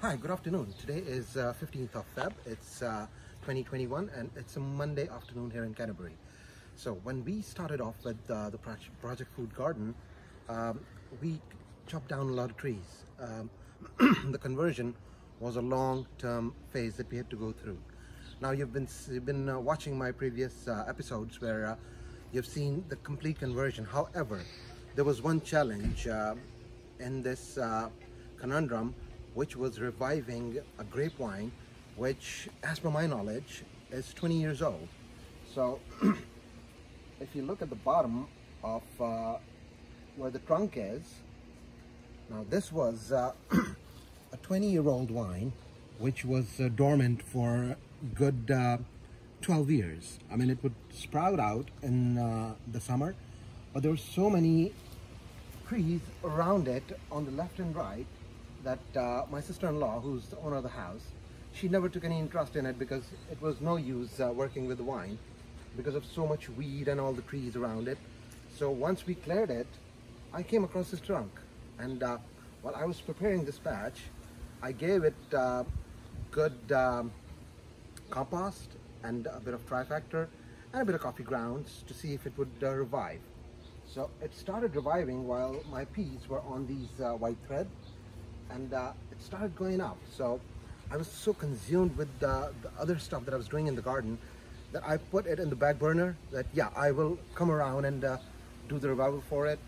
Hi, good afternoon. Today is 15th of Feb. It's 2021 and it's a Monday afternoon here in Canterbury. So when we started off with the Project Food Garden, we chopped down a lot of trees. The conversion was a long-term phase that we had to go through. Now you've been watching my previous episodes where you've seen the complete conversion. However, there was one challenge in this conundrum, which was reviving a grapevine, which, as per my knowledge, is 20 years old. So if you look at the bottom of where the trunk is, now this was a 20-year-old vine, which was dormant for good 12 years. I mean, it would sprout out in the summer, but there were so many trees around it on the left and right that my sister-in-law, who's the owner of the house, she never took any interest in it because it was no use working with the vine because of so much weed and all the trees around it. So once we cleared it, I came across this trunk, and while I was preparing this batch, I gave it good compost and a bit of trifactor and a bit of coffee grounds to see if it would revive. So it started reviving while my peas were on these white thread, and it started going up. So I was so consumed with the other stuff that I was doing in the garden that I put it in the back burner, that yeah, I will come around and do the revival for it.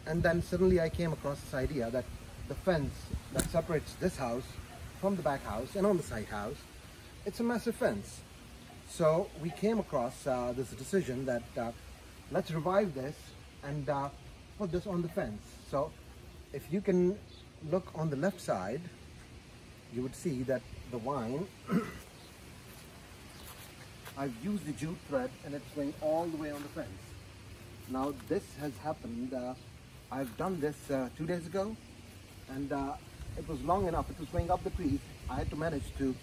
And then suddenly I came across this idea that the fence that separates this house from the back house and on the side house, it's a massive fence. So we came across this decision that let's revive this and put this on the fence. So if you can look on the left side, you would see that the vine, I've used the jute thread and it's going all the way on the fence. Now this has happened, I've done this 2 days ago, and it was long enough, it was going up the trees. I managed to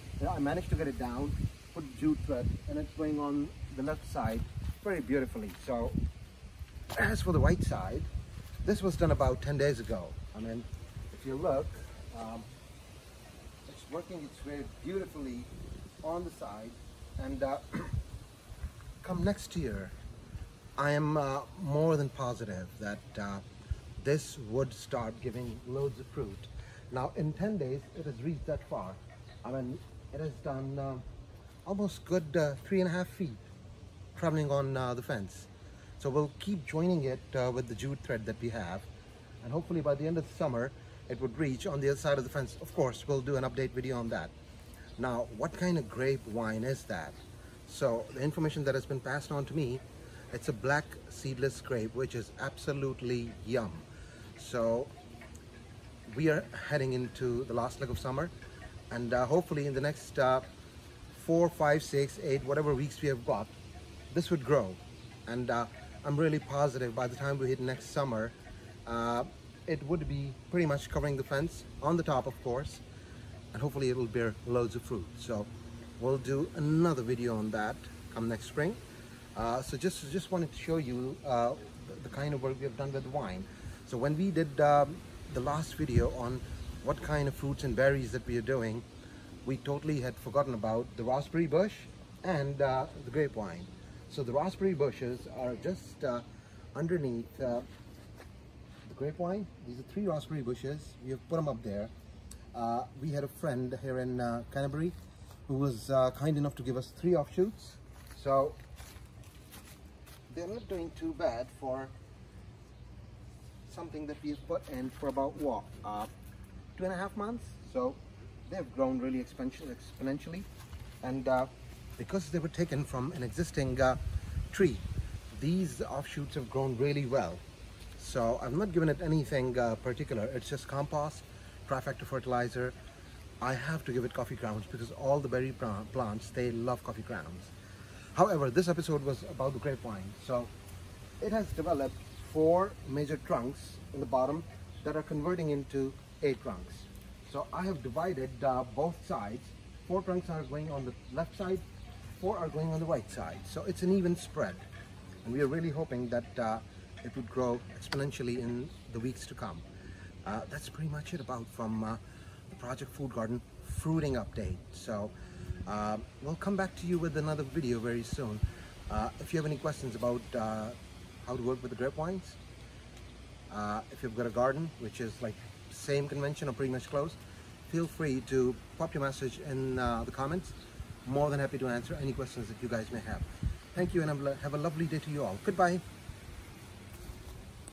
get it down, put jute thread, and it's going on the left side very beautifully. So as for the right side, this was done about 10 days ago. I mean, if you look, it's working its way beautifully on the side, and come next year, I am more than positive that this would start giving loads of fruit. Now in 10 days, it has reached that far. I mean, it has done almost good 3.5 feet traveling on the fence. So we'll keep joining it with the jute thread that we have, and hopefully by the end of the summer, it would reach on the other side of the fence. Of course, we'll do an update video on that. Now, what kind of grapevine is that? So the information that has been passed on to me, it's a black seedless grape, which is absolutely yum. So we are heading into the last leg of summer, and hopefully in the next 4, 5, 6, 8, whatever weeks we have got, this would grow. And I'm really positive by the time we hit next summer, it would be pretty much covering the fence on the top, of course, and hopefully it will bear loads of fruit. So we'll do another video on that come next spring. So just wanted to show you the kind of work we have done with the vine. So when we did the last video on what kind of fruits and berries that we are doing, we totally had forgotten about the raspberry bush and the grapevine. So the raspberry bushes are just underneath the grapevine. These are 3 raspberry bushes. We have put them up there. We had a friend here in Canterbury who was kind enough to give us 3 offshoots. So they're not doing too bad for something that we've put in for about what, 2.5 months. So they've grown really exponentially, and because they were taken from an existing tree, these offshoots have grown really well. So I've not given it anything particular. It's just compost, trifactor fertilizer. I have to give it coffee grounds because all the berry plants, they love coffee grounds. However, this episode was about the grapevine. So it has developed 4 major trunks in the bottom that are converting into 8 trunks. So I have divided both sides. 4 trunks are going on the left side, 4 are going on the right side. So it's an even spread, and we are really hoping that it would grow exponentially in the weeks to come. That's pretty much it about from the Project Food Garden fruiting update. So we'll come back to you with another video very soon. If you have any questions about how to work with the grape wines, if you've got a garden which is like same convention or pretty much close, feel free to pop your message in the comments. More than happy to answer any questions that you guys may have. Thank you, and have a lovely day to you all. Goodbye.